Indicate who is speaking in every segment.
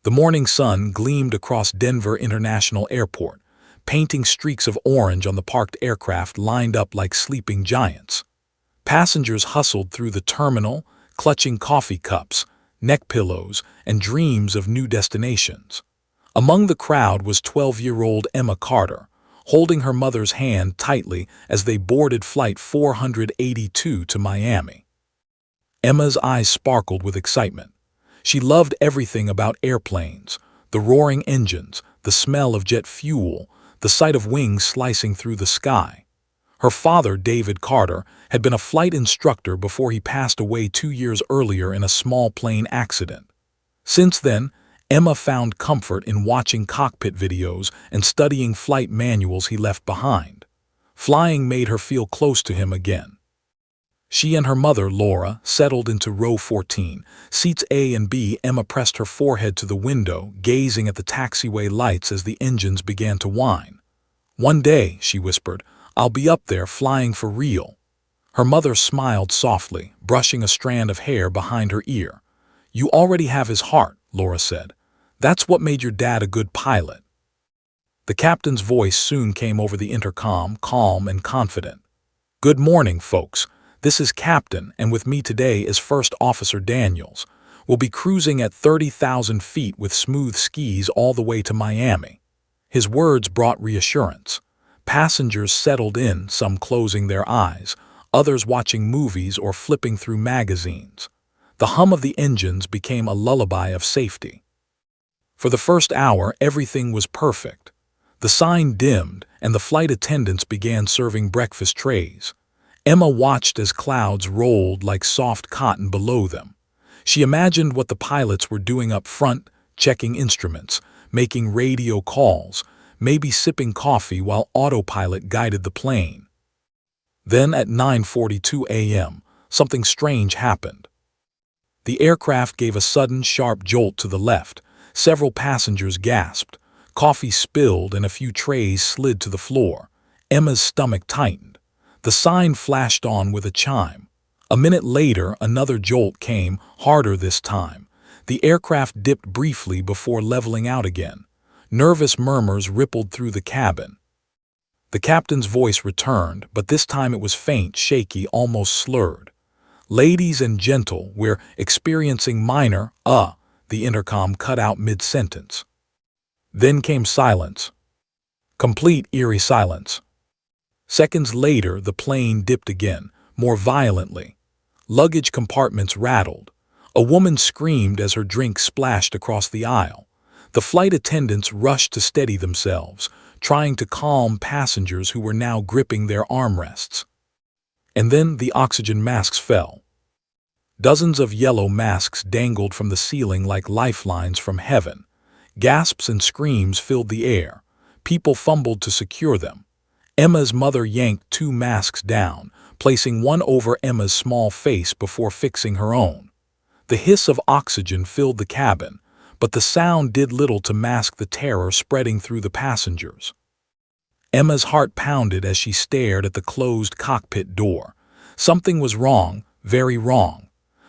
Speaker 1: The morning sun gleamed across Denver International Airport, painting streaks of orange on the parked aircraft lined up like sleeping giants. Passengers hustled through the terminal, clutching coffee cups, neck pillows, and dreams of new destinations. Among the crowd was 12-year-old Emma Carter, holding her mother's hand tightly as they boarded Flight 482 to Miami. Emma's eyes sparkled with excitement. She loved everything about airplanes, the roaring engines, the smell of jet fuel, the sight of wings slicing through the sky. Her father, David Carter, had been a flight instructor before he passed away 2 years earlier in a small plane accident. Since then, Emma found comfort in watching cockpit videos and studying flight manuals he left behind. Flying made her feel close to him again. She and her mother, Laura, settled into row 14, seats A and B. Emma pressed her forehead to the window, gazing at the taxiway lights as the engines began to whine. "One day," she whispered, "I'll be up there flying for real." Her mother smiled softly, brushing a strand of hair behind her ear. "You already have his heart," Laura said. "That's what made your dad a good pilot." The captain's voice soon came over the intercom, calm and confident. "Good morning, folks. This is Captain, and with me today is First Officer Daniels. We'll be cruising at 30,000 feet with smooth skis all the way to Miami." His words brought reassurance. Passengers settled in, some closing their eyes, others watching movies or flipping through magazines. The hum of the engines became a lullaby of safety. For the first hour, everything was perfect. The sign dimmed, and the flight attendants began serving breakfast trays. Emma watched as clouds rolled like soft cotton below them. She imagined what the pilots were doing up front, checking instruments, making radio calls, maybe sipping coffee while autopilot guided the plane. Then at 9:42 a.m., something strange happened. The aircraft gave a sudden, sharp jolt to the left. Several passengers gasped. Coffee spilled and a few trays slid to the floor. Emma's stomach tightened. The sign flashed on with a chime. A minute later, another jolt came, harder this time. The aircraft dipped briefly before leveling out again. Nervous murmurs rippled through the cabin. The captain's voice returned, but this time it was faint, shaky, almost slurred. "Ladies and gentle, we're experiencing minor, the intercom cut out mid-sentence. Then came silence. Complete, eerie silence. Seconds later, the plane dipped again, more violently. Luggage compartments rattled. A woman screamed as her drink splashed across the aisle. The flight attendants rushed to steady themselves, trying to calm passengers who were now gripping their armrests. And then the oxygen masks fell. Dozens of yellow masks dangled from the ceiling like lifelines from heaven. Gasps and screams filled the air. People fumbled to secure them. Emma's mother yanked 2 masks down, placing one over Emma's small face before fixing her own. The hiss of oxygen filled the cabin, but the sound did little to mask the terror spreading through the passengers. Emma's heart pounded as she stared at the closed cockpit door. Something was wrong, very wrong.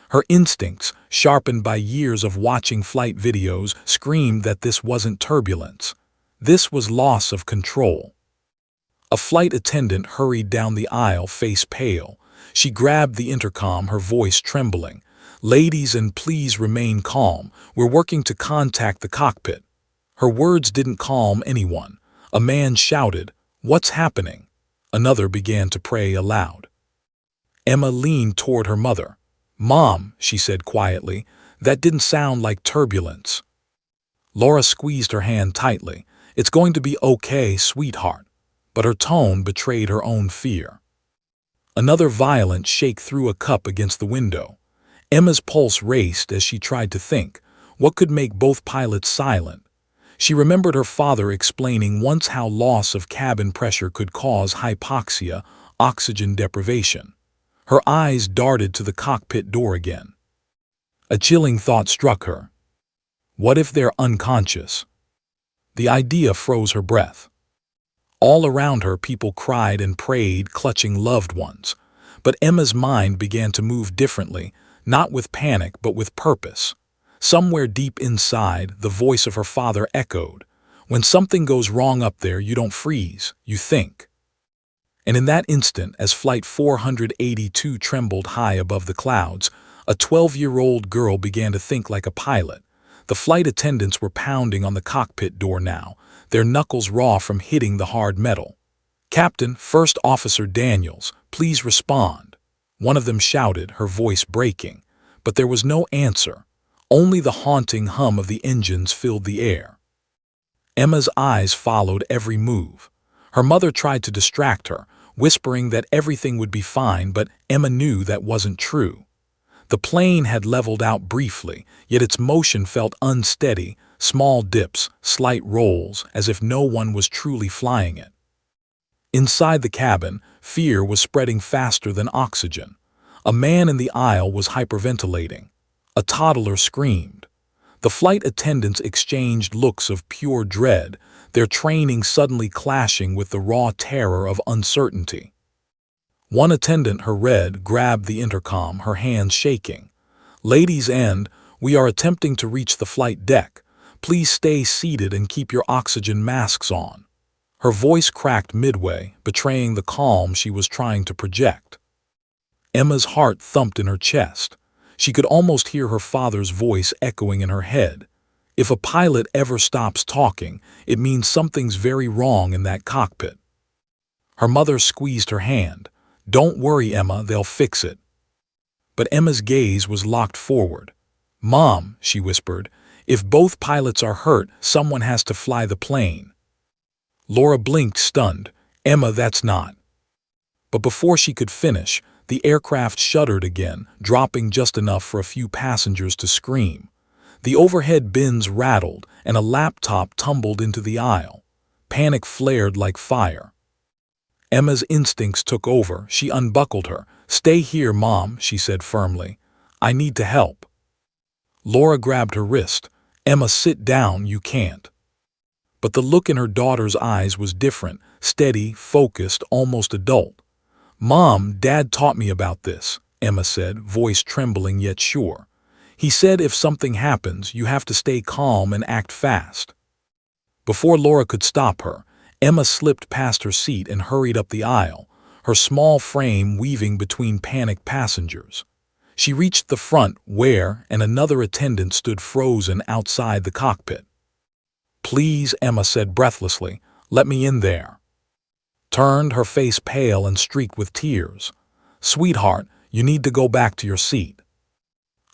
Speaker 1: Her instincts, sharpened by years of watching flight videos, screamed that this wasn't turbulence. This was loss of control. A flight attendant hurried down the aisle, face pale. She grabbed the intercom, her voice trembling. "Ladies, and please remain calm. We're working to contact the cockpit." Her words didn't calm anyone. A man shouted, "What's happening?" Another began to pray aloud. Emma leaned toward her mother. "Mom," she said quietly, "that didn't sound like turbulence." Laura squeezed her hand tightly. "It's going to be okay, sweetheart." But her tone betrayed her own fear. Another violent shake threw a cup against the window. Emma's pulse raced as she tried to think. What could make both pilots silent? She remembered her father explaining once how loss of cabin pressure could cause hypoxia, oxygen deprivation. Her eyes darted to the cockpit door again. A chilling thought struck her. What if they're unconscious? The idea froze her breath. All around her, people cried and prayed, clutching loved ones. But Emma's mind began to move differently, not with panic but with purpose. Somewhere deep inside, the voice of her father echoed, "When something goes wrong up there, you don't freeze, you think." And in that instant, as Flight 482 trembled high above the clouds, a 12-year-old girl began to think like a pilot. The flight attendants were pounding on the cockpit door now, their knuckles raw from hitting the hard metal. "Captain, First Officer Daniels, please respond," one of them shouted, her voice breaking. But there was no answer. Only the haunting hum of the engines filled the air. Emma's eyes followed every move. Her mother tried to distract her, whispering that everything would be fine, but Emma knew that wasn't true. The plane had leveled out briefly, yet its motion felt unsteady, small dips, slight rolls, as if no one was truly flying it. Inside the cabin, fear was spreading faster than oxygen. A man in the aisle was hyperventilating. A toddler screamed. The flight attendants exchanged looks of pure dread, their training suddenly clashing with the raw terror of uncertainty. One attendant, her red, grabbed the intercom, her hands shaking. "Ladies and, we are attempting to reach the flight deck. Please stay seated and keep your oxygen masks on." Her voice cracked midway, betraying the calm she was trying to project. Emma's heart thumped in her chest. She could almost hear her father's voice echoing in her head. If a pilot ever stops talking, it means something's very wrong in that cockpit. Her mother squeezed her hand. "Don't worry, Emma, they'll fix it." But Emma's gaze was locked forward. "Mom," she whispered, "if both pilots are hurt, someone has to fly the plane." Laura blinked, stunned. "Emma, that's not." But before she could finish, the aircraft shuddered again, dropping just enough for a few passengers to scream. The overhead bins rattled, and a laptop tumbled into the aisle. Panic flared like fire. Emma's instincts took over. She unbuckled her. "Stay here, Mom," she said firmly. "I need to help." Laura grabbed her wrist. "Emma, sit down, you can't." But the look in her daughter's eyes was different, steady, focused, almost adult. "Mom, Dad taught me about this," Emma said, voice trembling yet sure. "He said if something happens, you have to stay calm and act fast." Before Laura could stop her, Emma slipped past her seat and hurried up the aisle, her small frame weaving between panicked passengers. She reached the front where another attendant stood frozen outside the cockpit. "Please," Emma said breathlessly, "let me in there." Turned, her face pale and streaked with tears. "Sweetheart, you need to go back to your seat."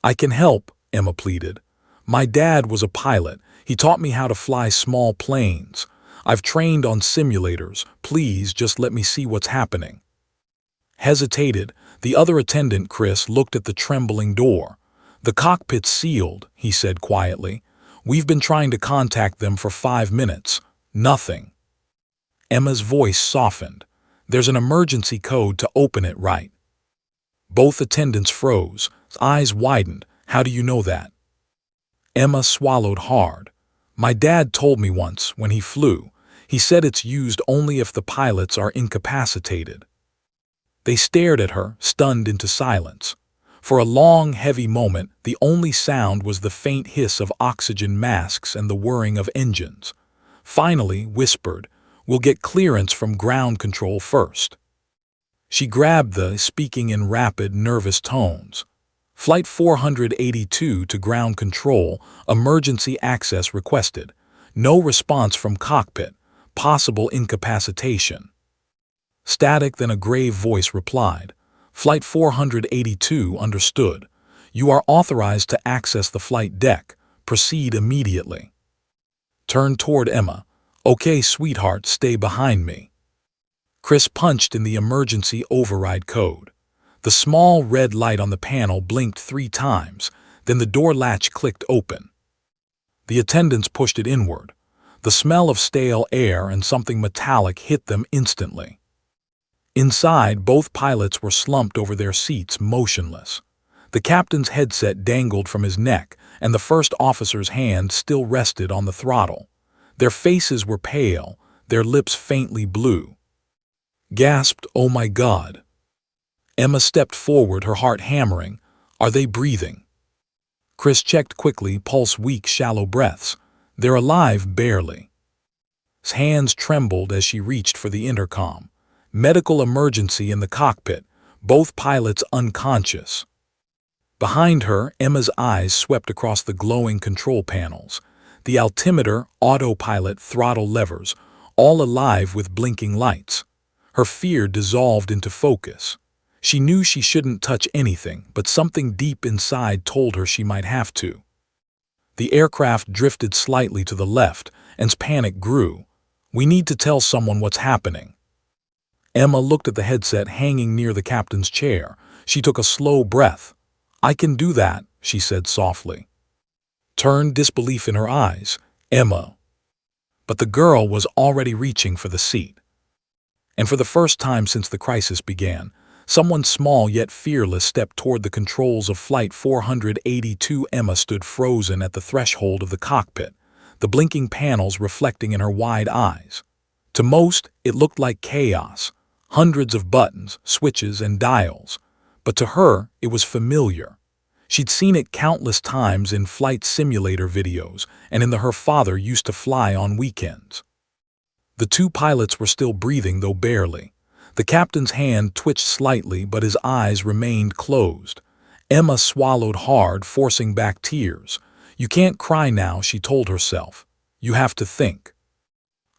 Speaker 1: "I can help," Emma pleaded. "My dad was a pilot. He taught me how to fly small planes. I've trained on simulators. Please just let me see what's happening." Hesitated, the other attendant, Chris, looked at the trembling door. "The cockpit's sealed," he said quietly. "We've been trying to contact them for 5 minutes. Nothing." Emma's voice softened. "There's an emergency code to open it, right?" Both attendants froze, eyes widened. "How do you know that?" Emma swallowed hard. "My dad told me once, when he flew. He said it's used only if the pilots are incapacitated." They stared at her, stunned into silence. For a long, heavy moment, the only sound was the faint hiss of oxygen masks and the whirring of engines. Finally, whispered, "We'll get clearance from ground control first." She grabbed speaking in rapid, nervous tones. "Flight 482 to ground control, emergency access requested. No response from cockpit, possible incapacitation." Static, then a grave voice replied. "Flight 482 understood. You are authorized to access the flight deck. Proceed immediately." Turned toward Emma. "Okay, sweetheart, stay behind me." Chris punched in the emergency override code. The small red light on the panel blinked 3 times, then the door latch clicked open. The attendants pushed it inward. The smell of stale air and something metallic hit them instantly. Inside, both pilots were slumped over their seats, motionless. The captain's headset dangled from his neck, and the first officer's hand still rested on the throttle. Their faces were pale, their lips faintly blue. Gasped, "Oh my God." Emma stepped forward, her heart hammering. "Are they breathing?" Chris checked quickly, pulse weak, shallow breaths. They're alive, barely. His hands trembled as she reached for the intercom. Medical emergency in the cockpit, both pilots unconscious. Behind her, Emma's eyes swept across the glowing control panels. The altimeter, autopilot, throttle levers, all alive with blinking lights. Her fear dissolved into focus. She knew she shouldn't touch anything, but something deep inside told her she might have to. The aircraft drifted slightly to the left, and panic grew. We need to tell someone what's happening. Emma looked at the headset hanging near the captain's chair. She took a slow breath. I can do that, she said softly. Turned disbelief in her eyes. Emma. But the girl was already reaching for the seat. And for the first time since the crisis began, someone small yet fearless stepped toward the controls of Flight 482. Emma stood frozen at the threshold of the cockpit, the blinking panels reflecting in her wide eyes. To most, it looked like chaos, hundreds of buttons, switches, and dials. But to her, it was familiar. She'd seen it countless times in flight simulator videos and in the her father used to fly on weekends. The two pilots were still breathing, though barely. The captain's hand twitched slightly, but his eyes remained closed. Emma swallowed hard, forcing back tears. You can't cry now, she told herself. You have to think.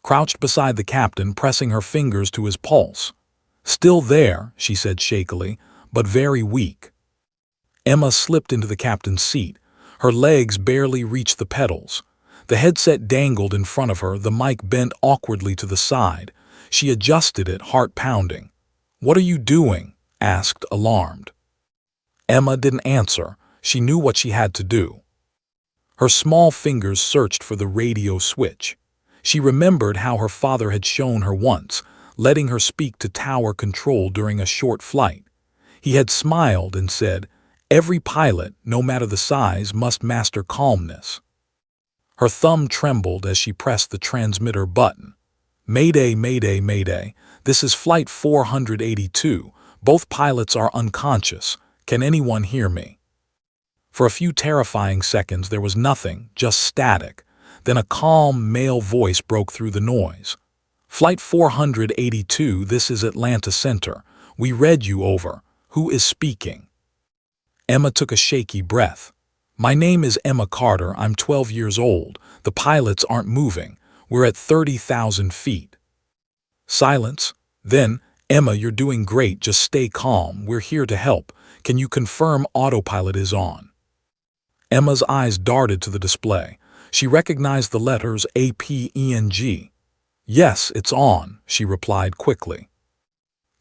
Speaker 1: Crouched beside the captain, pressing her fingers to his pulse. Still there, she said shakily, but very weak. Emma slipped into the captain's seat. Her legs barely reached the pedals. The headset dangled in front of her, the mic bent awkwardly to the side. She adjusted it, heart pounding. What are you doing? Asked, alarmed. Emma didn't answer. She knew what she had to do. Her small fingers searched for the radio switch. She remembered how her father had shown her once, letting her speak to tower control during a short flight. He had smiled and said, every pilot, no matter the size, must master calmness. Her thumb trembled as she pressed the transmitter button. Mayday, mayday, mayday. This is Flight 482. Both pilots are unconscious. Can anyone hear me? For a few terrifying seconds there was nothing, just static. Then a calm male voice broke through the noise. Flight 482, this is Atlanta Center. We read you over. Who is speaking? Emma took a shaky breath. My name is Emma Carter. I'm 12 years old. The pilots aren't moving. We're at 30,000 feet. Silence. Then, Emma, you're doing great. Just stay calm. We're here to help. Can you confirm autopilot is on? Emma's eyes darted to the display. She recognized the letters APENG. Yes, it's on, she replied quickly.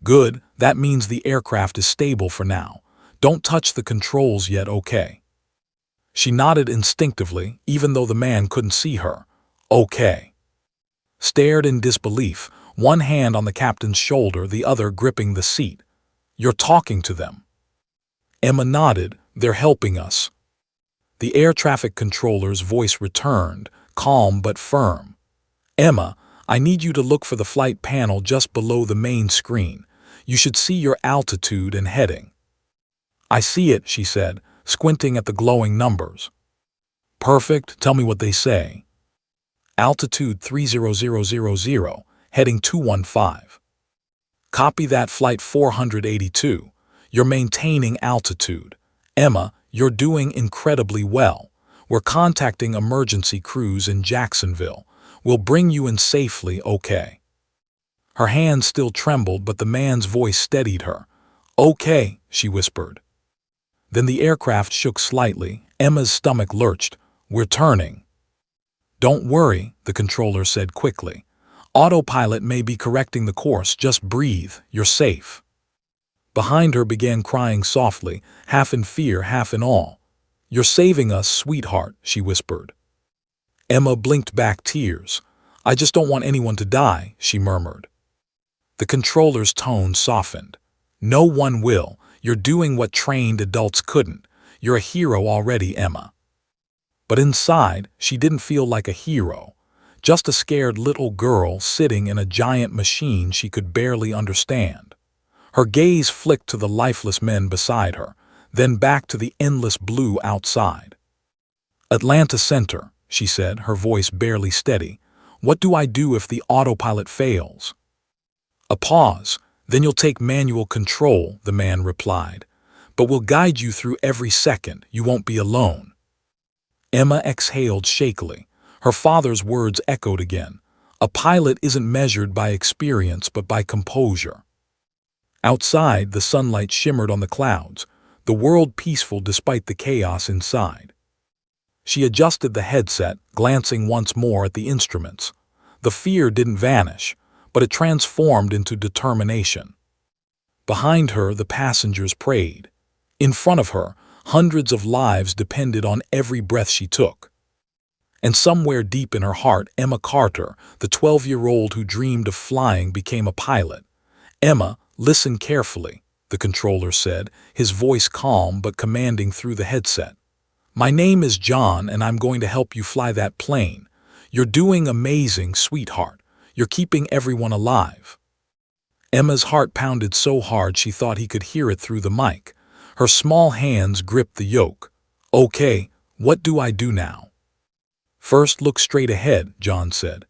Speaker 1: Good, that means the aircraft is stable for now. Don't touch the controls yet, okay? She nodded instinctively, even though the man couldn't see her. Okay. Stared in disbelief, one hand on the captain's shoulder, the other gripping the seat. You're talking to them. Emma nodded. They're helping us. The air traffic controller's voice returned, calm but firm. Emma, I need you to look for the flight panel just below the main screen. You should see your altitude and heading. I see it, she said, squinting at the glowing numbers. Perfect, tell me what they say. Altitude 30000, heading 215. Copy that, Flight 482. You're maintaining altitude. Emma, you're doing incredibly well. We're contacting emergency crews in Jacksonville. We'll bring you in safely, okay? Her hand still trembled, but the man's voice steadied her. Okay, she whispered. Then the aircraft shook slightly. Emma's stomach lurched. We're turning. Don't worry, the controller said quickly. Autopilot may be correcting the course. Just breathe. You're safe. Behind her began crying softly, half in fear, half in awe. You're saving us, sweetheart, she whispered. Emma blinked back tears. I just don't want anyone to die, she murmured. The controller's tone softened. No one will. You're doing what trained adults couldn't. You're a hero already, Emma. But inside, she didn't feel like a hero. Just a scared little girl sitting in a giant machine she could barely understand. Her gaze flicked to the lifeless men beside her, then back to the endless blue outside. Atlanta Center, she said, her voice barely steady. What do I do if the autopilot fails? A pause. Then you'll take manual control, the man replied. But we'll guide you through every second. You won't be alone. Emma exhaled shakily. Her father's words echoed again. A pilot isn't measured by experience but by composure. Outside, the sunlight shimmered on the clouds, the world peaceful despite the chaos inside. She adjusted the headset, glancing once more at the instruments. The fear didn't vanish, but it transformed into determination. Behind her, the passengers prayed. In front of her, hundreds of lives depended on every breath she took. And somewhere deep in her heart, Emma Carter, the 12-year-old who dreamed of flying, became a pilot. Emma, listen carefully, the controller said, his voice calm but commanding through the headset. My name is John, and I'm going to help you fly that plane. You're doing amazing, sweetheart. You're keeping everyone alive. Emma's heart pounded so hard she thought he could hear it through the mic. Her small hands gripped the yoke. Okay, what do I do now? First, look straight ahead, John said.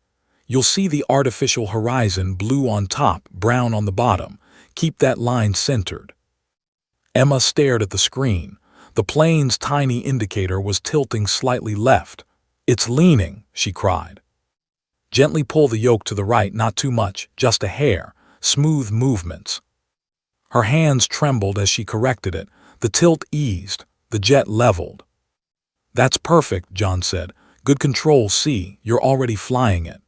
Speaker 1: You'll see the artificial horizon, blue on top, brown on the bottom. Keep that line centered. Emma stared at the screen. The plane's tiny indicator was tilting slightly left. It's leaning, she cried. Gently pull the yoke to the right, not too much, just a hair. Smooth movements. Her hands trembled as she corrected it. The tilt eased. The jet leveled. That's perfect, John said. Good control, see, you're already flying it.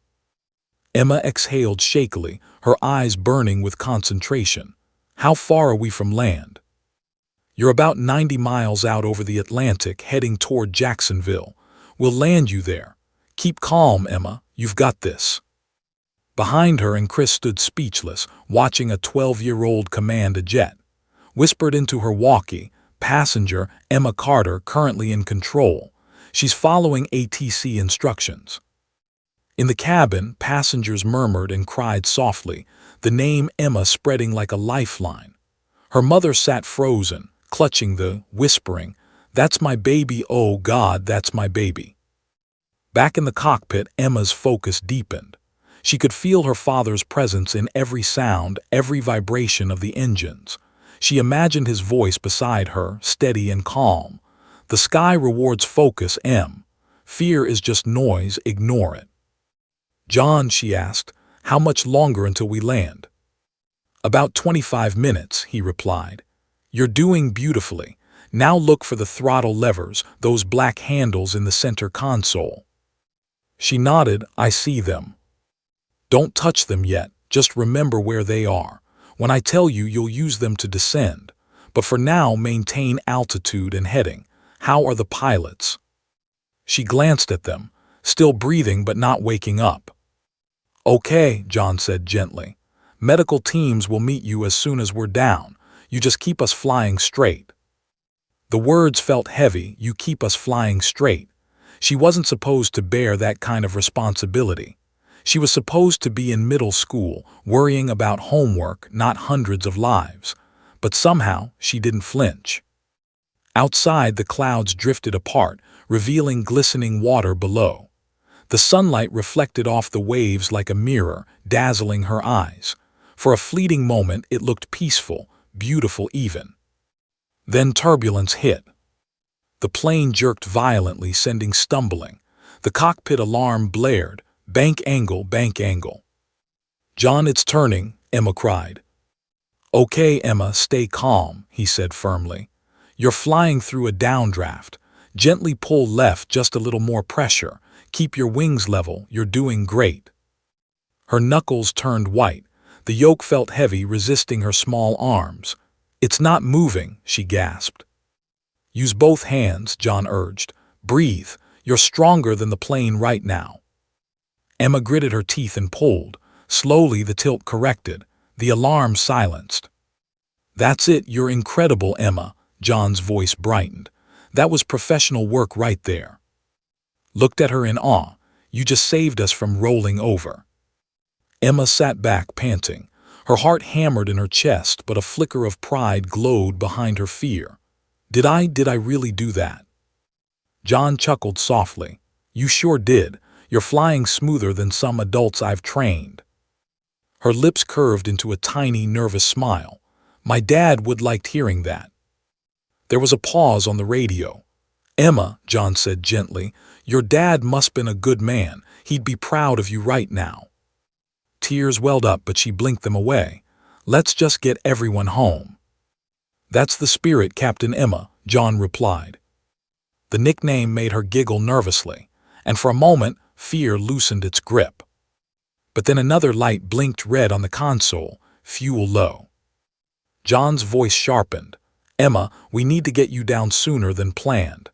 Speaker 1: Emma exhaled shakily, her eyes burning with concentration. How far are we from land? You're about 90 miles out over the Atlantic, heading toward Jacksonville. We'll land you there. Keep calm, Emma. You've got this. Behind her, and Chris stood speechless, watching a 12-year-old command a jet. Whispered into her walkie, passenger Emma Carter currently in control. She's following ATC instructions. In the cabin, passengers murmured and cried softly, the name Emma spreading like a lifeline. Her mother sat frozen, clutching whispering, "That's my baby, oh God, that's my baby." Back in the cockpit, Emma's focus deepened. She could feel her father's presence in every sound, every vibration of the engines. She imagined his voice beside her, steady and calm. The sky rewards focus, Em. Fear is just noise, ignore it. John, she asked, how much longer until we land? About 25 minutes, he replied. You're doing beautifully. Now look for the throttle levers, those black handles in the center console. She nodded. I see them. Don't touch them yet, just remember where they are. When I tell you, you'll use them to descend. But for now, maintain altitude and heading. How are the pilots? She glanced at them, still breathing but not waking up. Okay, John said gently. Medical teams will meet you as soon as we're down. You just keep us flying straight. The words felt heavy. You keep us flying straight. She wasn't supposed to bear that kind of responsibility. She was supposed to be in middle school, worrying about homework, not hundreds of lives. But somehow, she didn't flinch. Outside, the clouds drifted apart, revealing glistening water below. The sunlight reflected off the waves like a mirror, dazzling her eyes. For a fleeting moment, it looked peaceful, beautiful even. Then turbulence hit. The plane jerked violently, sending stumbling. The cockpit alarm blared. Bank angle, bank angle. John, it's turning, Emma cried. Okay, Emma, stay calm, he said firmly. You're flying through a downdraft. Gently pull left, just a little more pressure. Keep your wings level, you're doing great. Her knuckles turned white. The yoke felt heavy, resisting her small arms. It's not moving, she gasped. Use both hands, John urged. Breathe. You're stronger than the plane right now. Emma gritted her teeth and pulled. Slowly, the tilt corrected. The alarm silenced. That's it, you're incredible, Emma, John's voice brightened. That was professional work right there. Looked at her in awe. You just saved us from rolling over. Emma sat back, panting. Her heart hammered in her chest, but a flicker of pride glowed behind her fear. Did I really do that? John chuckled softly. You sure did. You're flying smoother than some adults I've trained. Her lips curved into a tiny, nervous smile. My dad would liked hearing that. There was a pause on the radio. Emma, John said gently, your dad must been a good man. He'd be proud of you right now. Tears welled up, but she blinked them away. Let's just get everyone home. That's the spirit, Captain Emma, John replied. The nickname made her giggle nervously, and for a moment, fear loosened its grip. But then another light blinked red on the console, fuel low. John's voice sharpened. Emma, we need to get you down sooner than planned.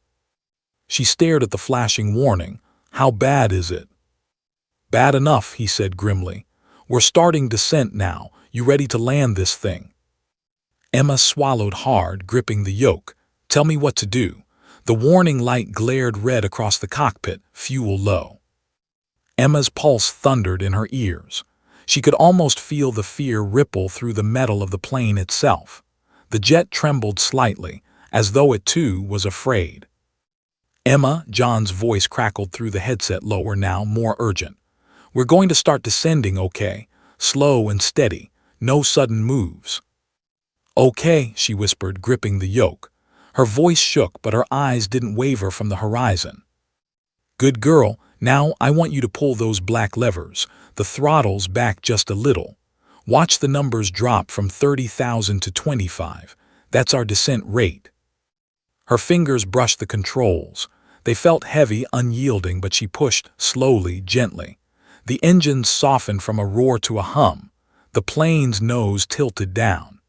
Speaker 1: She stared at the flashing warning. How bad is it? Bad enough, he said grimly. We're starting descent now. You ready to land this thing? Emma swallowed hard, gripping the yoke. Tell me what to do. The warning light glared red across the cockpit, fuel low. Emma's pulse thundered in her ears. She could almost feel the fear ripple through the metal of the plane itself. The jet trembled slightly, as though it too was afraid. Emma, John's voice crackled through the headset lower now, more urgent. We're going to start descending, okay? Slow and steady, no sudden moves. Okay, she whispered, gripping the yoke. Her voice shook, but her eyes didn't waver from the horizon. Good girl, now I want you to pull those black levers, the throttles back just a little. Watch the numbers drop from 30,000 to 25. That's our descent rate. Her fingers brushed the controls. They felt heavy, unyielding, but she pushed, slowly, gently. The engines softened from a roar to a hum. The plane's nose tilted down.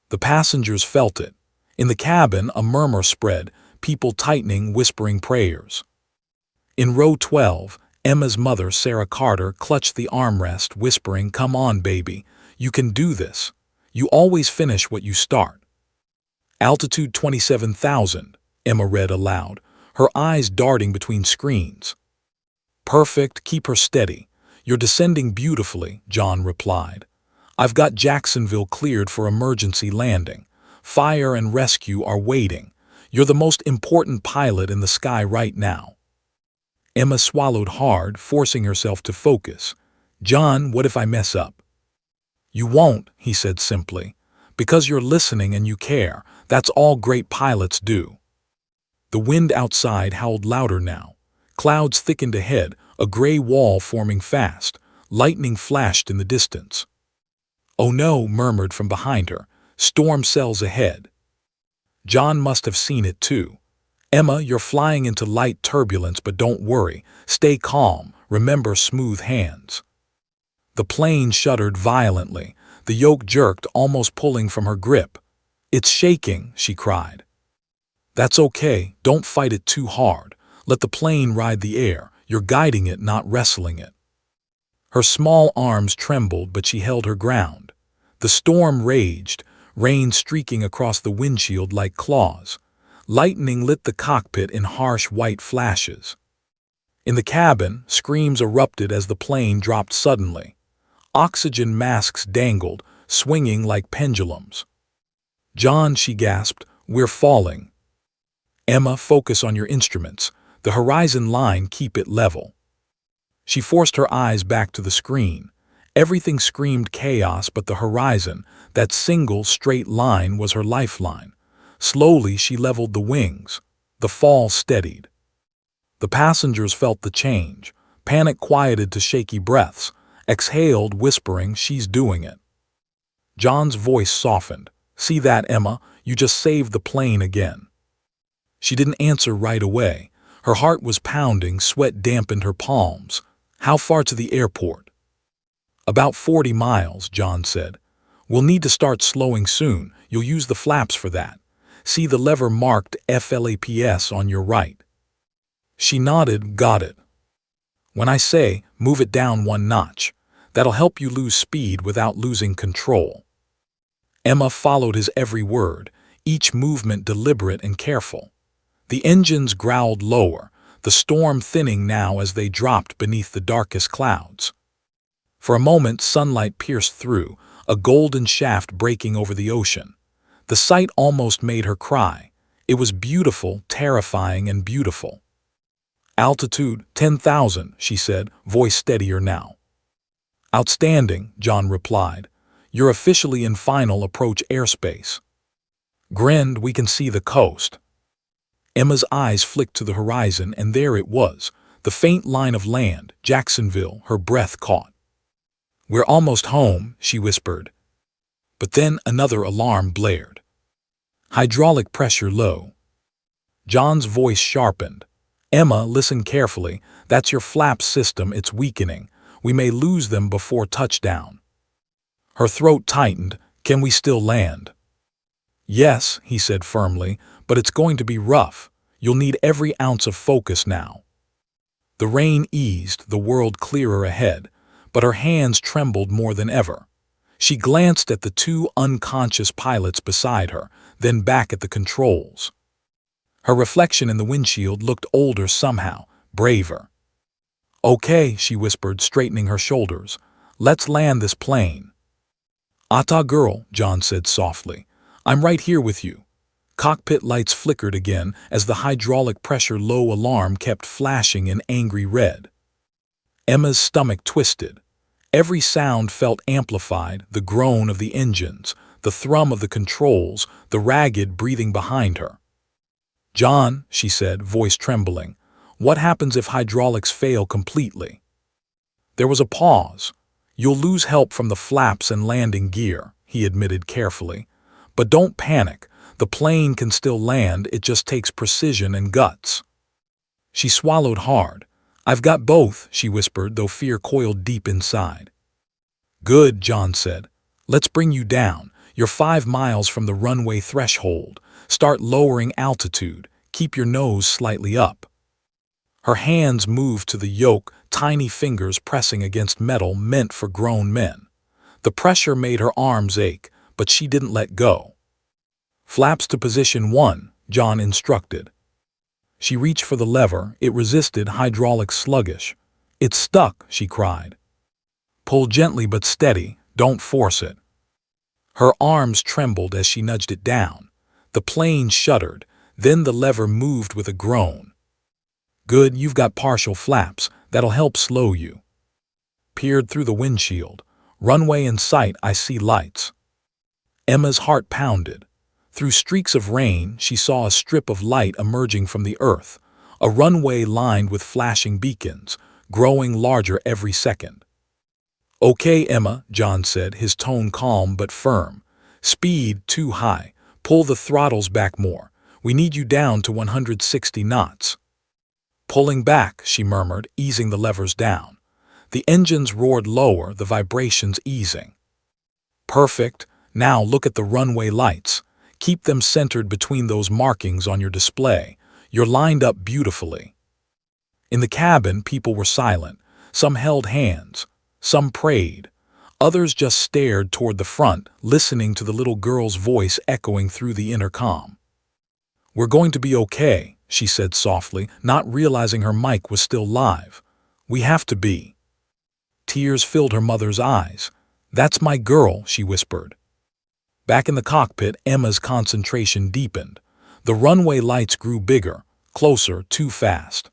Speaker 1: The passengers felt it. In the cabin, a murmur spread, people tightening, whispering prayers. In row 12, Emma's mother, Sarah Carter, clutched the armrest, whispering, Come on, baby. You can do this. You always finish what you start. Altitude 27,000, Emma read aloud, her eyes darting between screens. Perfect, keep her steady. You're descending beautifully, John replied. I've got Jacksonville cleared for emergency landing. Fire and rescue are waiting. You're the most important pilot in the sky right now. Emma swallowed hard, forcing herself to focus. John, what if I mess up? You won't, he said simply. Because you're listening and you care. That's all great pilots do. The wind outside howled louder now. Clouds thickened ahead, a gray wall forming fast. Lightning flashed in the distance. Oh no, murmured from behind her. Storm cells ahead. John must have seen it too. Emma, you're flying into light turbulence, but don't worry. Stay calm. Remember smooth hands. The plane shuddered violently. The yoke jerked, almost pulling from her grip. It's shaking, she cried. That's okay. Don't fight it too hard. Let the plane ride the air. You're guiding it, not wrestling it. Her small arms trembled, but she held her ground. The storm raged, rain streaking across the windshield like claws. Lightning lit the cockpit in harsh white flashes. In the cabin, screams erupted as the plane dropped suddenly. Oxygen masks dangled, swinging like pendulums. John, she gasped, we're falling. Emma, focus on your instruments. The horizon line, keep it level. She forced her eyes back to the screen. Everything screamed chaos but the horizon. That single, straight line was her lifeline. Slowly she leveled the wings. The fall steadied. The passengers felt the change. Panic quieted to shaky breaths. Exhaled, whispering, she's doing it. John's voice softened. See that, Emma? You just saved the plane again. She didn't answer right away. Her heart was pounding, sweat dampened her palms. How far to the airport? About 40 miles, John said. We'll need to start slowing soon. You'll use the flaps for that. See the lever marked FLAPS on your right. She nodded, got it. When I say, move it down one notch, that'll help you lose speed without losing control. Emma followed his every word, each movement deliberate and careful. The engines growled lower, the storm thinning now as they dropped beneath the darkest clouds. For a moment, sunlight pierced through, a golden shaft breaking over the ocean. The sight almost made her cry. It was beautiful, terrifying, and beautiful. "Altitude 10,000, she said, voice steadier now. "Outstanding," John replied. "You're officially in final approach airspace." Grinned, "We can see the coast." Emma's eyes flicked to the horizon, and there it was, the faint line of land, Jacksonville, her breath caught. "We're almost home," she whispered. But then another alarm blared. "Hydraulic pressure low." John's voice sharpened. "Emma, listen carefully. That's your flap system, it's weakening. We may lose them before touchdown." Her throat tightened. "Can we still land?" "Yes," he said firmly, "but it's going to be rough. You'll need every ounce of focus now." The rain eased, the world clearer ahead, but her hands trembled more than ever. She glanced at the two unconscious pilots beside her, then back at the controls. Her reflection in the windshield looked older somehow, braver. "Okay," she whispered, straightening her shoulders. "Let's land this plane." "Ata girl," John said softly. "I'm right here with you." Cockpit lights flickered again as the hydraulic pressure low alarm kept flashing in angry red. Emma's stomach twisted. Every sound felt amplified, the groan of the engines, the thrum of the controls, the ragged breathing behind her. "John," she said, voice trembling, "what happens if hydraulics fail completely?" There was a pause. "You'll lose help from the flaps and landing gear," he admitted carefully. "But don't panic. The plane can still land, it just takes precision and guts." She swallowed hard. "I've got both," she whispered, though fear coiled deep inside. "Good," John said. "Let's bring you down. You're 5 miles from the runway threshold. Start lowering altitude. Keep your nose slightly up." Her hands moved to the yoke, tiny fingers pressing against metal meant for grown men. The pressure made her arms ache, but she didn't let go. "Flaps to position 1, John instructed. She reached for the lever. It resisted, hydraulics sluggish. "It's stuck," she cried. "Pull gently but steady. Don't force it." Her arms trembled as she nudged it down. The plane shuddered. Then the lever moved with a groan. "Good, you've got partial flaps. That'll help slow you." Peered through the windshield. "Runway in sight, I see lights." Emma's heart pounded. Through streaks of rain, she saw a strip of light emerging from the earth, a runway lined with flashing beacons, growing larger every second. "Okay, Emma," John said, his tone calm but firm. "Speed too high. Pull the throttles back more. We need you down to 160 knots." "Pulling back," she murmured, easing the levers down. The engines roared lower, the vibrations easing. "Perfect. Now look at the runway lights. Keep them centered between those markings on your display. You're lined up beautifully." In the cabin, people were silent. Some held hands. Some prayed. Others just stared toward the front, listening to the little girl's voice echoing through the intercom. "We're going to be okay," she said softly, not realizing her mic was still live. "We have to be." Tears filled her mother's eyes. "That's my girl," she whispered. Back in the cockpit, Emma's concentration deepened. The runway lights grew bigger, closer, too fast.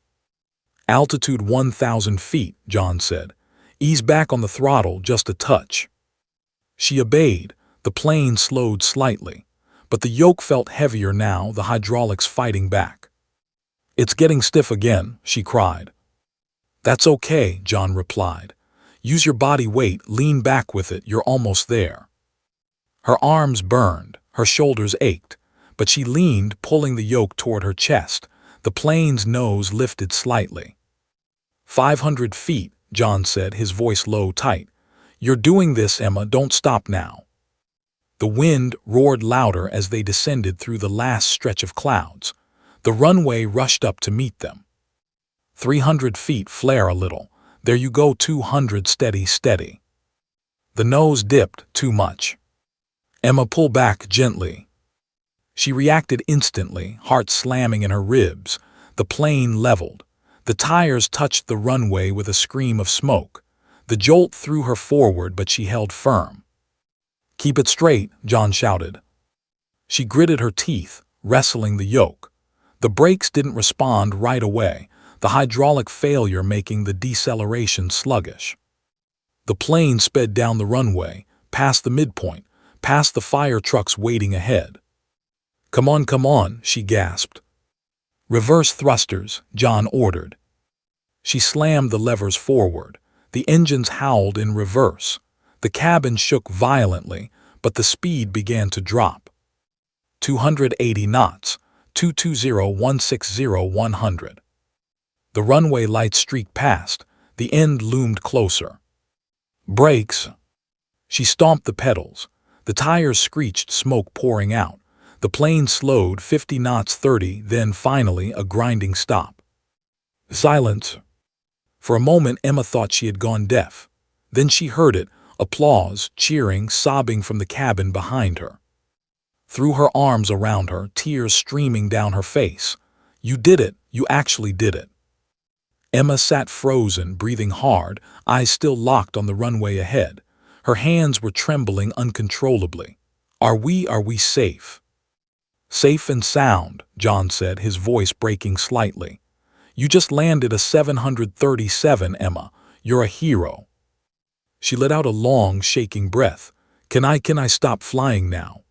Speaker 1: "Altitude 1,000 feet, John said. "Ease back on the throttle just a touch." She obeyed. The plane slowed slightly. But the yoke felt heavier now, the hydraulics fighting back. "It's getting stiff again," she cried. "That's okay," John replied. "Use your body weight, lean back with it, you're almost there." Her arms burned, her shoulders ached, but she leaned, pulling the yoke toward her chest. The plane's nose lifted slightly. 500 feet, John said, his voice low, tight. "You're doing this, Emma, don't stop now." The wind roared louder as they descended through the last stretch of clouds. The runway rushed up to meet them. 300 feet, flare a little. There you go, 200, steady, steady. The nose dipped, too much. "Emma, pull back gently." She reacted instantly, heart slamming in her ribs. The plane leveled. The tires touched the runway with a scream of smoke. The jolt threw her forward, but she held firm. "Keep it straight," John shouted. She gritted her teeth. wrestling the yoke. The brakes didn't respond right away, the hydraulic failure making the deceleration sluggish. The plane sped down the runway, past the midpoint, past the fire trucks waiting ahead. Come on, she gasped. Reverse thrusters, John ordered. She slammed the levers forward. The engines howled in reverse. The cabin shook violently, but the speed began to drop. 280 knots, 220, 160, 100. The runway lights streaked past. The end loomed closer. Brakes. She stomped the pedals. The tires screeched, smoke pouring out. The plane slowed 50 knots 30, then finally a grinding stop. Silence. For a moment Emma thought she had gone deaf. Then she heard it, applause, cheering, sobbing from the cabin behind her. Threw her arms around her, tears streaming down her face. You did it, you actually did it. Emma sat frozen, breathing hard, eyes still locked on the runway ahead. Her hands were trembling uncontrollably. Are we safe? Safe and sound, John said, his voice breaking slightly. You just landed a 737, Emma. You're a hero. She let out a long, shaking breath. Can I stop flying now?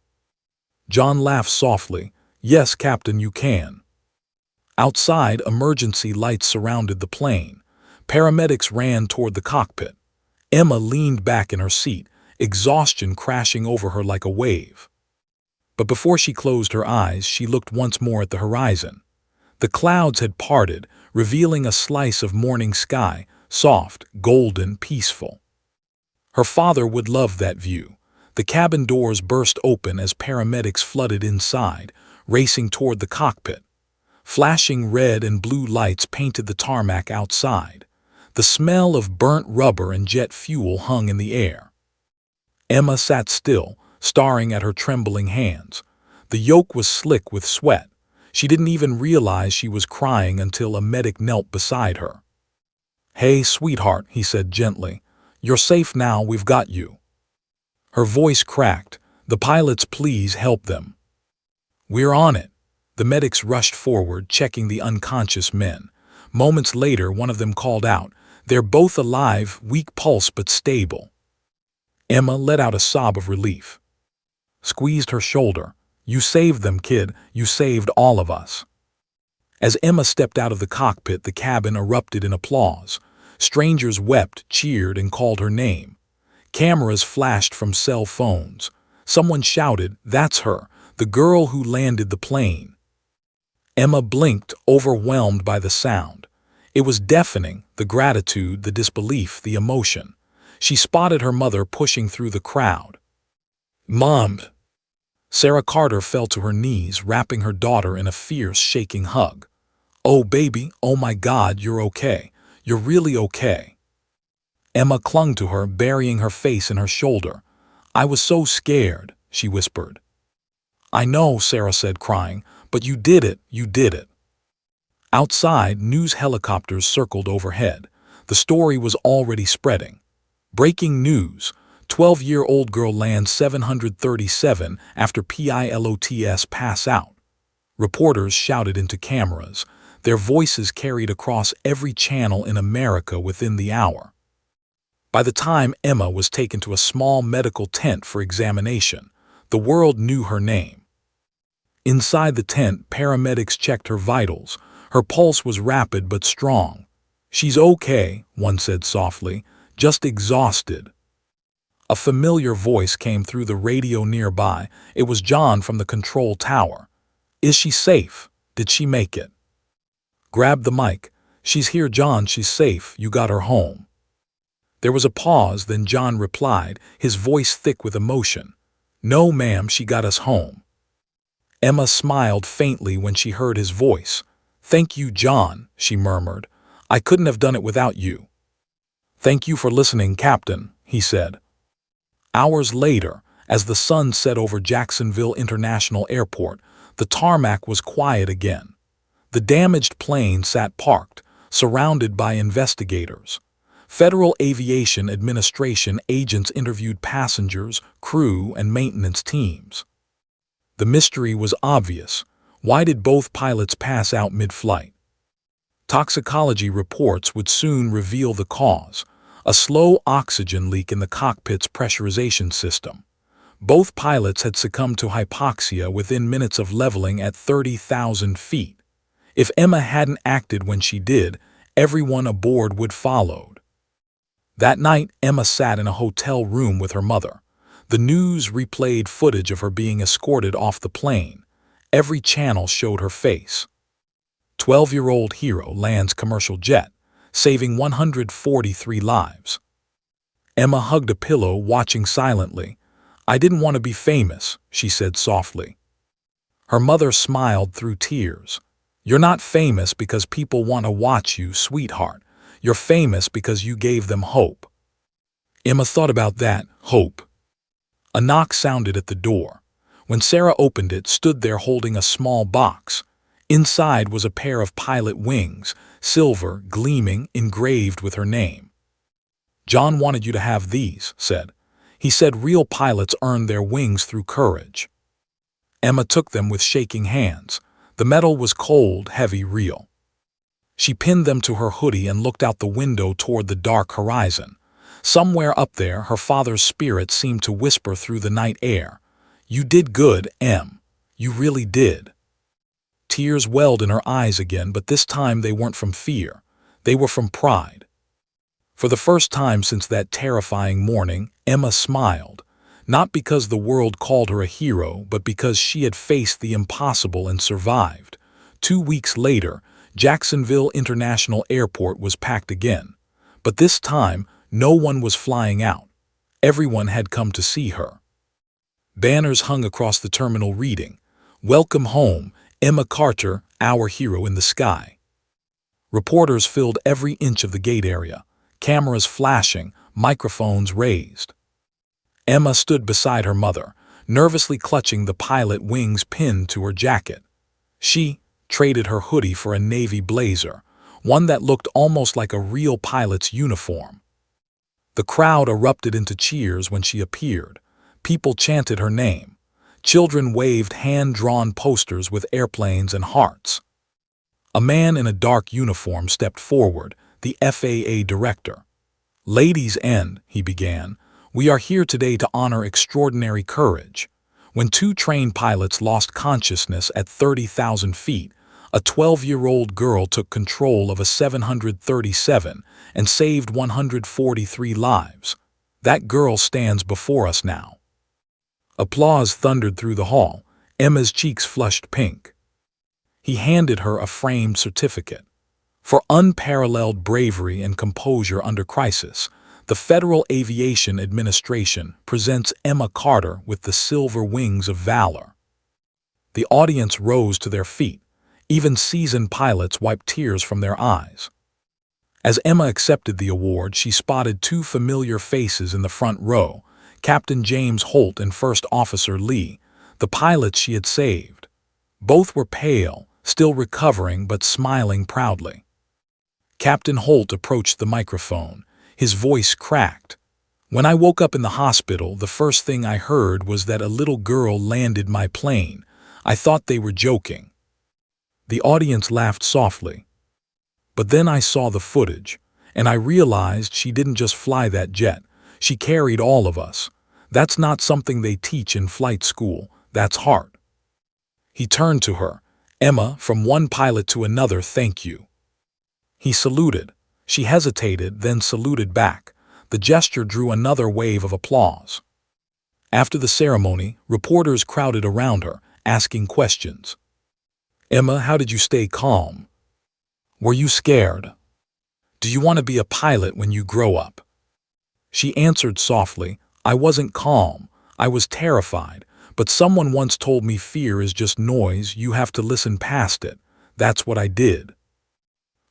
Speaker 1: John laughed softly. Yes, Captain, you can. Outside, emergency lights surrounded the plane. Paramedics ran toward the cockpit. Emma leaned back in her seat, exhaustion crashing over her like a wave. But before she closed her eyes, she looked once more at the horizon. The clouds had parted, revealing a slice of morning sky, soft, golden, peaceful. Her father would love that view. The cabin doors burst open as paramedics flooded inside, racing toward the cockpit. Flashing red and blue lights painted the tarmac outside. The smell of burnt rubber and jet fuel hung in the air. Emma sat still, staring at her trembling hands. The yoke was slick with sweat. She didn't even realize she was crying until a medic knelt beside her. Hey, sweetheart, he said gently. You're safe now, we've got you. Her voice cracked. The pilots, please help them. We're on it. The medics rushed forward, checking the unconscious men. Moments later, one of them called out, They're both alive, weak pulse but stable. Emma let out a sob of relief. Squeezed her shoulder. You saved them, kid. You saved all of us. As Emma stepped out of the cockpit, the cabin erupted in applause. Strangers wept, cheered, and called her name. Cameras flashed from cell phones. Someone shouted, That's her, the girl who landed the plane. Emma blinked, overwhelmed by the sound. It was deafening, the gratitude, the disbelief, the emotion. She spotted her mother pushing through the crowd. Mom! Sarah Carter fell to her knees, wrapping her daughter in a fierce, shaking hug. Oh, baby, oh my God, you're okay. You're really okay. Emma clung to her, burying her face in her shoulder. I was so scared, she whispered. I know, Sarah said, crying, but you did it, you did it. Outside, news helicopters circled overhead. The story was already spreading. Breaking news. 12-year-old girl lands 737 after pilots pass out. Reporters shouted into cameras. Their voices carried across every channel in America within the hour. By the time Emma was taken to a small medical tent for examination, the world knew her name. Inside the tent, paramedics checked her vitals. Her pulse was rapid but strong. She's okay, one said softly, just exhausted. A familiar voice came through the radio nearby. It was John from the control tower. Is she safe? Did she make it? Grab the mic. She's here, John, she's safe. You got her home. There was a pause, then John replied, his voice thick with emotion. No, ma'am, she got us home. Emma smiled faintly when she heard his voice. Thank you, John, she murmured. I couldn't have done it without you. Thank you for listening, Captain, he said. Hours later, as the sun set over Jacksonville International Airport, the tarmac was quiet again. The damaged plane sat parked, surrounded by investigators. Federal Aviation Administration agents interviewed passengers, crew, and maintenance teams. The mystery was obvious. Why did both pilots pass out mid-flight? Toxicology reports would soon reveal the cause: a slow oxygen leak in the cockpit's pressurization system. Both pilots had succumbed to hypoxia within minutes of leveling at 30,000 feet. If Emma hadn't acted when she did, everyone aboard would followed. That night, Emma sat in a hotel room with her mother. The news replayed footage of her being escorted off the plane. Every channel showed her face. 12-year-old hero lands commercial jet, saving 143 lives. Emma hugged a pillow, watching silently. "I didn't want to be famous," she said softly. Her mother smiled through tears. "You're not famous because people want to watch you, sweetheart. You're famous because you gave them hope." Emma thought about that, hope. A knock sounded at the door. When Sarah opened it, stood there holding a small box. Inside was a pair of pilot wings, silver, gleaming, engraved with her name. "John wanted you to have these," said. "He said real pilots earn their wings through courage." Emma took them with shaking hands. The metal was cold, heavy, real. She pinned them to her hoodie and looked out the window toward the dark horizon. Somewhere up there, her father's spirit seemed to whisper through the night air. "You did good, Em. You really did." Tears welled in her eyes again, but this time they weren't from fear. They were from pride. For the first time since that terrifying morning, Emma smiled. Not because the world called her a hero, but because she had faced the impossible and survived. 2 weeks later, Jacksonville International Airport was packed again. But this time, no one was flying out. Everyone had come to see her. Banners hung across the terminal reading, "Welcome home, Emma Carter, our hero in the sky." Reporters filled every inch of the gate area, cameras flashing, microphones raised. Emma stood beside her mother, nervously clutching the pilot wings pinned to her jacket. She traded her hoodie for a navy blazer, one that looked almost like a real pilot's uniform. The crowd erupted into cheers when she appeared. People chanted her name. Children waved hand-drawn posters with airplanes and hearts. A man in a dark uniform stepped forward, the FAA director. "Ladies and," he began, "we are here today to honor extraordinary courage. When 2 trained pilots lost consciousness at 30,000 feet, a 12-year-old girl took control of a 737 and saved 143 lives. That girl stands before us now." Applause thundered through the hall. Emma's cheeks flushed pink. He handed her a framed certificate. "For unparalleled bravery and composure under crisis, the Federal Aviation Administration presents Emma Carter with the Silver Wings of Valor." The audience rose to their feet. Even seasoned pilots wiped tears from their eyes. As Emma accepted the award, she spotted 2 familiar faces in the front row, Captain James Holt and First Officer Lee, the pilots she had saved. Both were pale, still recovering but smiling proudly. Captain Holt approached the microphone. His voice cracked. "When I woke up in the hospital, the first thing I heard was that a little girl landed my plane. I thought they were joking." The audience laughed softly. "But then I saw the footage, and I realized she didn't just fly that jet. She carried all of us. That's not something they teach in flight school. That's heart." He turned to her. "Emma, from one pilot to another, thank you." He saluted. She hesitated, then saluted back. The gesture drew another wave of applause. After the ceremony, reporters crowded around her, asking questions. "Emma, how did you stay calm? Were you scared? Do you want to be a pilot when you grow up?" She answered softly, "I wasn't calm. I was terrified. But someone once told me fear is just noise, you have to listen past it. That's what I did."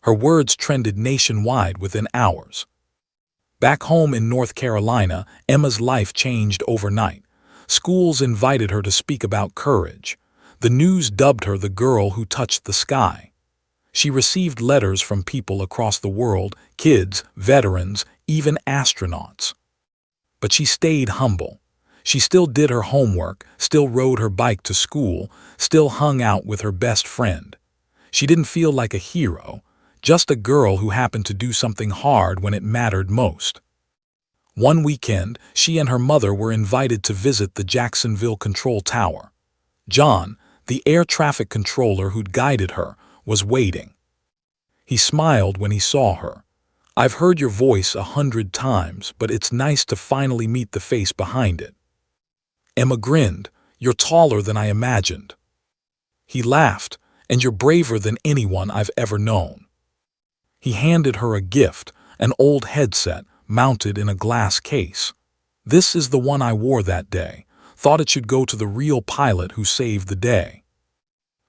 Speaker 1: Her words trended nationwide within hours. Back home in North Carolina, Emma's life changed overnight. Schools invited her to speak about courage. The news dubbed her the girl who touched the sky. She received letters from people across the world, kids, veterans, even astronauts. But she stayed humble. She still did her homework, still rode her bike to school, still hung out with her best friend. She didn't feel like a hero, just a girl who happened to do something hard when it mattered most. One weekend, she and her mother were invited to visit the Jacksonville Control Tower. John, the air traffic controller who'd guided her, was waiting. He smiled when he saw her. "I've heard your voice 100 times, but it's nice to finally meet the face behind it." Emma grinned. "You're taller than I imagined." He laughed. "And you're braver than anyone I've ever known." He handed her a gift, an old headset mounted in a glass case. "This is the one I wore that day. Thought it should go to the real pilot who saved the day."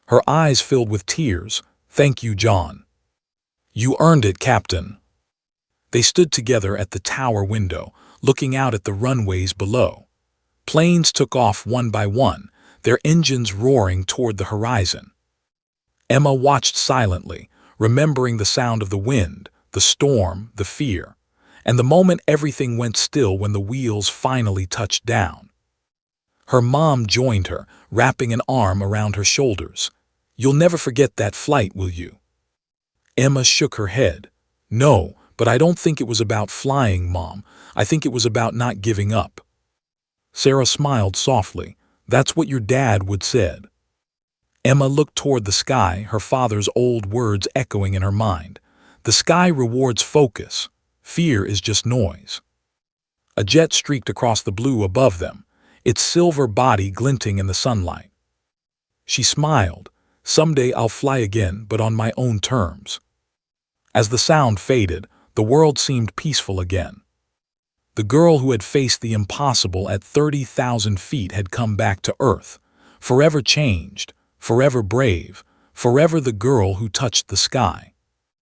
Speaker 1: Her eyes filled with tears. "Thank you, John." "You earned it, Captain." They stood together at the tower window, looking out at the runways below. Planes took off one by one, their engines roaring toward the horizon. Emma watched silently, remembering the sound of the wind, the storm, the fear, and the moment everything went still when the wheels finally touched down. Her mom joined her, wrapping an arm around her shoulders. "You'll never forget that flight, will you?" Emma shook her head. "No, but I don't think it was about flying, Mom. I think it was about not giving up." Sarah smiled softly. "That's what your dad would said." Emma looked toward the sky, her father's old words echoing in her mind. "The sky rewards focus. Fear is just noise." A jet streaked across the blue above them, its silver body glinting in the sunlight. She smiled. "Someday I'll fly again, but on my own terms." As the sound faded, the world seemed peaceful again. The girl who had faced the impossible at 30,000 feet had come back to Earth, forever changed, forever brave, forever the girl who touched the sky.